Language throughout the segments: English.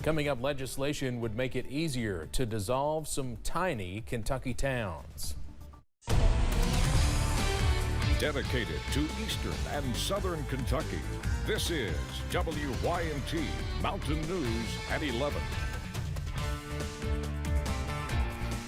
Coming up, legislation would make it easier to dissolve some tiny Kentucky towns. Dedicated to Eastern and Southern Kentucky, this is WYMT Mountain News at 11.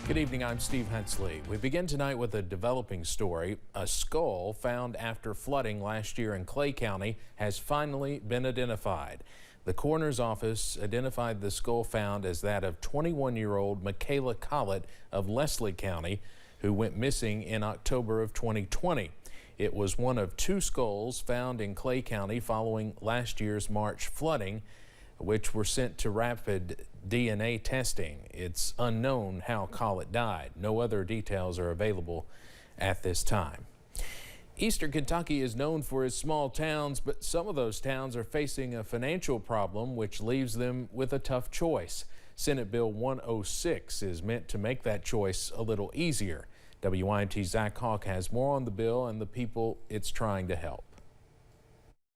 Good evening, I'm Steve Hensley. We begin tonight with a developing story. A skull found after flooding last year in Clay County has finally been identified. The coroner's office identified the skull found as that of 21-year-old Michaela Collett of Leslie County, who went missing in October of 2020. It was one of two skulls found in Clay County following last year's March flooding, which were sent to rapid DNA testing. It's unknown how Collett died. No other details are available at this time. Eastern Kentucky is known for its small towns, but some of those towns are facing a financial problem, which leaves them with a tough choice. Senate Bill 106 is meant to make that choice a little easier. WYMT's Zach Hawk has more on the bill and the people it's trying to help.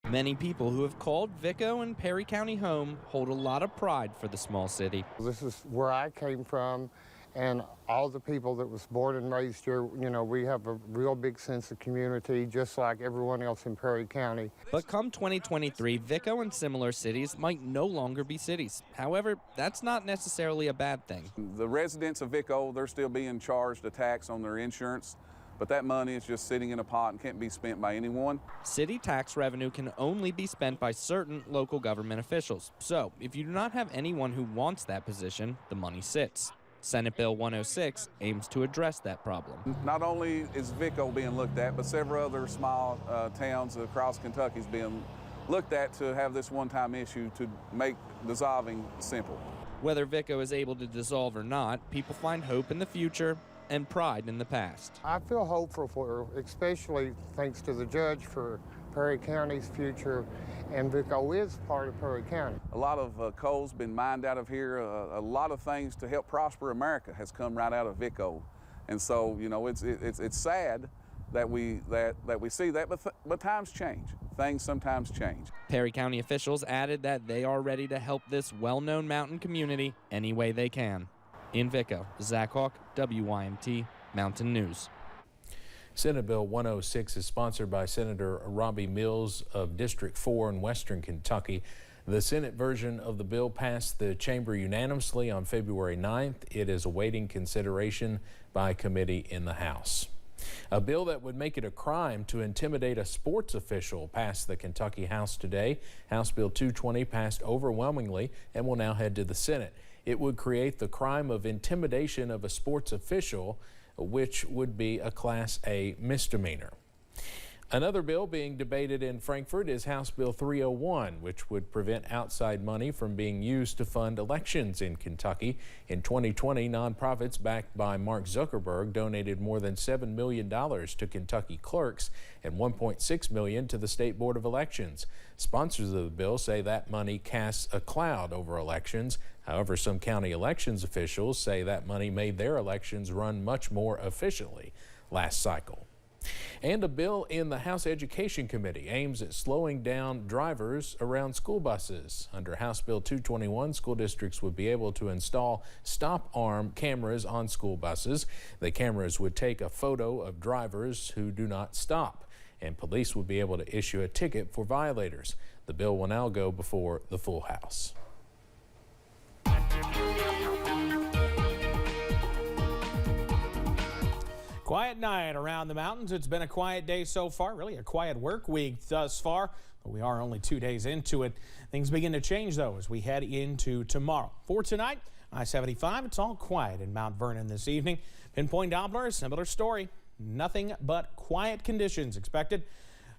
Many people who have called Vico and Perry County home hold a lot of pride for the small city. This is where I came from, and all the people that was born and raised here, you know, we have a real big sense of community, just like everyone else in Perry County. But come 2023, Vico and similar cities might no longer be cities. However, that's not necessarily a bad thing. The residents of Vico, they're still being charged a tax on their insurance, but that money is just sitting in a pot and can't be spent by anyone. City tax revenue can only be spent by certain local government officials. So if you do not have anyone who wants that position, the money sits. Senate Bill 106 aims to address that problem. Not only is Vico being looked at, but several other small towns across Kentucky is being looked at to have this one-time issue to make dissolving simple. Whether Vico is able to dissolve or not, people find hope in the future and pride in the past. I feel hopeful for, especially thanks to the judge, for Perry County's future, and Vico is part of Perry County. A lot of coal's been mined out of here. A lot of things to help prosper America has come right out of Vico, and so you know it's sad that we see that, but times change. Things sometimes change. Perry County officials added that they are ready to help this well-known mountain community any way they can. In Vico, Zach Hawk, WYMT Mountain News. Senate Bill 106 is sponsored by Senator Robbie Mills of District 4 in Western Kentucky. The Senate version of the bill passed the chamber unanimously on February 9th. It is awaiting consideration by committee in the House. A bill that would make it a crime to intimidate a sports official passed the Kentucky House today. House Bill 220 passed overwhelmingly and will now head to the Senate. It would create the crime of intimidation of a sports official, which would be a Class A misdemeanor. Another bill being debated in Frankfort is House Bill 301, which would prevent outside money from being used to fund elections in Kentucky. In 2020, nonprofits backed by Mark Zuckerberg donated more than $7 million to Kentucky clerks and $1.6 million to the State Board of Elections. Sponsors of the bill say that money casts a cloud over elections. However, some county elections officials say that money made their elections run much more efficiently last cycle. And a bill in the House Education Committee aims at slowing down drivers around school buses. Under House Bill 221, school districts would be able to install stop arm cameras on school buses. The cameras would take a photo of drivers who do not stop, and police would be able to issue a ticket for violators. The bill will now go before the full House. Quiet night around the mountains. It's been a quiet day so far, really a quiet work week thus far, but we are only 2 days into it. Things begin to change, though, as we head into tomorrow. For tonight, I-75, it's all quiet in Mount Vernon this evening. Pinpoint Doppler, a similar story. Nothing but quiet conditions expected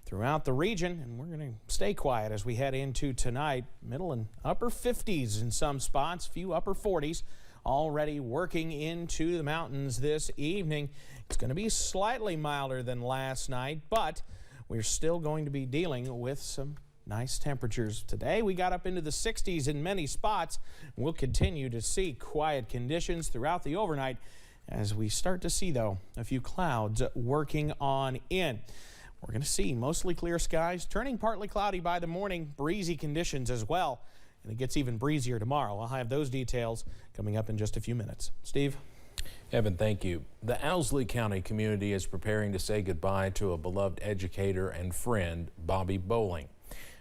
throughout the region, and we're going to stay quiet as we head into tonight. Middle and upper 50s in some spots, few upper 40s. Already working into the mountains this evening. It's going to be slightly milder than last night, but we're still going to be dealing with some nice temperatures. Today we got up into the 60s in many spots. We'll continue to see quiet conditions throughout the overnight as we start to see, though, a few clouds working on in. We're going to see mostly clear skies, turning partly cloudy by the morning, breezy conditions as well. and it gets even breezier tomorrow. I'll have those details coming up in just a few minutes. Steve? Evan, thank you. The Owsley County community is preparing to say goodbye to a beloved educator and friend, Bobby Bowling.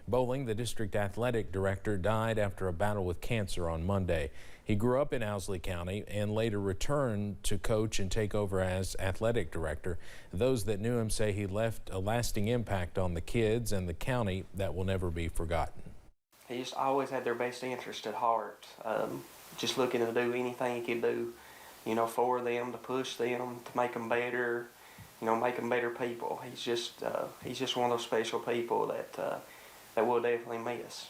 Bowling, the district athletic director, died after a battle with cancer on Monday. He grew up in Owsley County and later returned to coach and take over as athletic director. Those that knew him say he left a lasting impact on the kids and the county that will never be forgotten. He just always had their best interest at heart, just looking to do anything he could do, you know, for them, to push them, to make them better, you know, make them better people. He's just one of those special people that we'll definitely miss.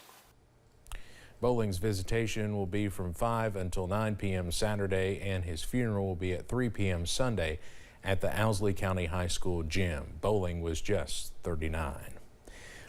Bowling's visitation will be from 5 until 9 p.m. Saturday, and his funeral will be at 3 p.m. Sunday at the Owsley County High School gym. Bowling was just 39.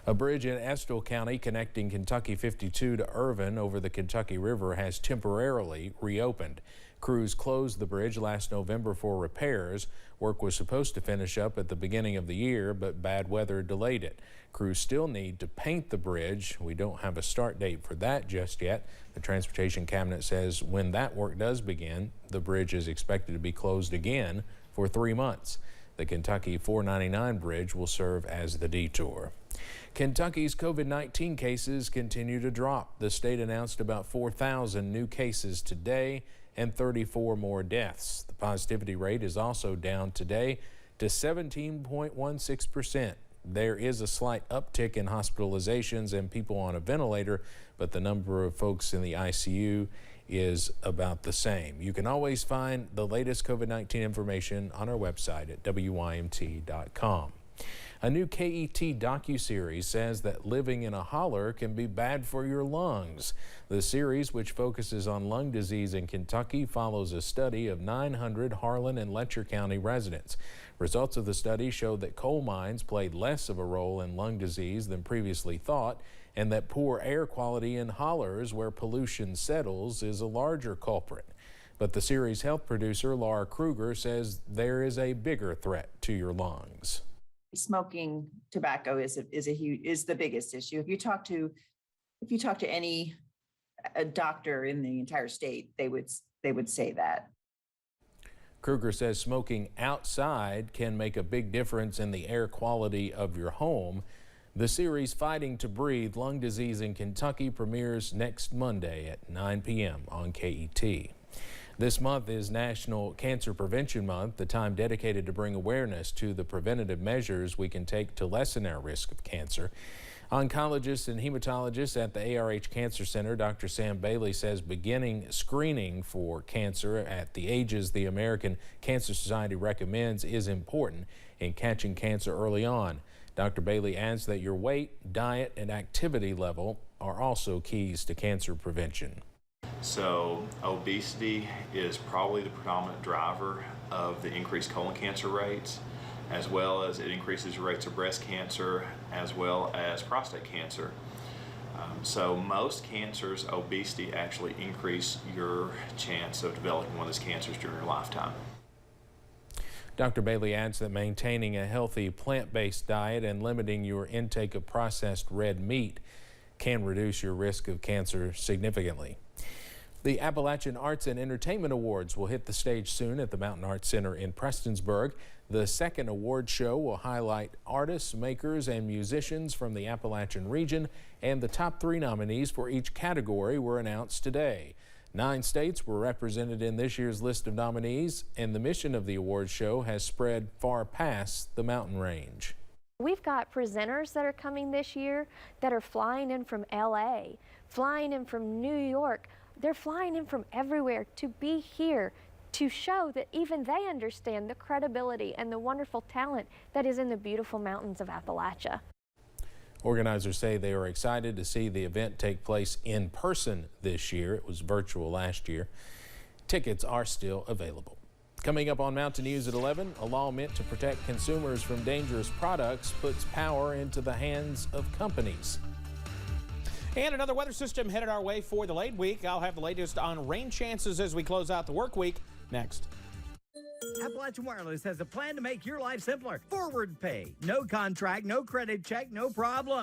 A bridge in Estill County connecting Kentucky 52 to Irvin over the Kentucky River has temporarily reopened. Crews closed the bridge last November for repairs. Work was supposed to finish up at the beginning of the year, but bad weather delayed it. Crews still need to paint the bridge. We don't have a start date for that just yet. The Transportation Cabinet says when that work does begin, the bridge is expected to be closed again for 3 months. The Kentucky 499 bridge will serve as the detour. Kentucky's COVID-19 cases continue to drop. The state announced about 4,000 new cases today and 34 more deaths. The positivity rate is also down today to 17.16%. There is a slight uptick in hospitalizations and people on a ventilator, but the number of folks in the ICU is about the same. You can always find the latest COVID-19 information on our website at WYMT.com. A new KET docuseries says that living in a holler can be bad for your lungs. The series, which focuses on lung disease in Kentucky, follows a study of 900 Harlan and Letcher County residents. Results of the study showed that coal mines played less of a role in lung disease than previously thought, and that poor air quality in hollers where pollution settles is a larger culprit. But the series' health producer, Laura Kruger, says there is a bigger threat to your lungs. Smoking tobacco is the biggest issue. If you talk to any doctor in the entire state, they would say that. Kruger says smoking outside can make a big difference in the air quality of your home. The series Fighting to Breathe, Lung Disease in Kentucky premieres next Monday at 9 p.m. on KET. This month is National Cancer Prevention Month, the time dedicated to bring awareness to the preventative measures we can take to lessen our risk of cancer. Oncologist and hematologist at the ARH Cancer Center, Dr. Sam Bailey, says beginning screening for cancer at the ages the American Cancer Society recommends is important in catching cancer early on. Dr. Bailey adds that your weight, diet, and activity level are also keys to cancer prevention. So obesity is probably the predominant driver of the increased colon cancer rates, as well as it increases rates of breast cancer as well as prostate cancer. So most cancers, obesity actually increase your chance of developing one of these cancers during your lifetime. Dr. Bailey adds that maintaining a healthy plant-based diet and limiting your intake of processed red meat can reduce your risk of cancer significantly. The Appalachian Arts and Entertainment Awards will hit the stage soon at the Mountain Arts Center in Prestonsburg. The second award show will highlight artists, makers, and musicians from the Appalachian region, and the top 3 nominees for each category were announced today. 9 states were represented in this year's list of nominees, and the mission of the awards show has spread far past the mountain range. We've got presenters that are coming this year that are flying in from LA, flying in from New York. They're flying in from everywhere to be here to show that even they understand the credibility and the wonderful talent that is in the beautiful mountains of Appalachia. Organizers say they are excited to see the event take place in person this year. It was virtual last year. Tickets are still available. Coming up on Mountain News at 11, a law meant to protect consumers from dangerous products puts power into the hands of companies. And another weather system headed our way for the late week. I'll have the latest on rain chances as we close out the work week next. Appalachian Wireless has a plan to make your life simpler. Forward pay. No contract, no credit check, no problem.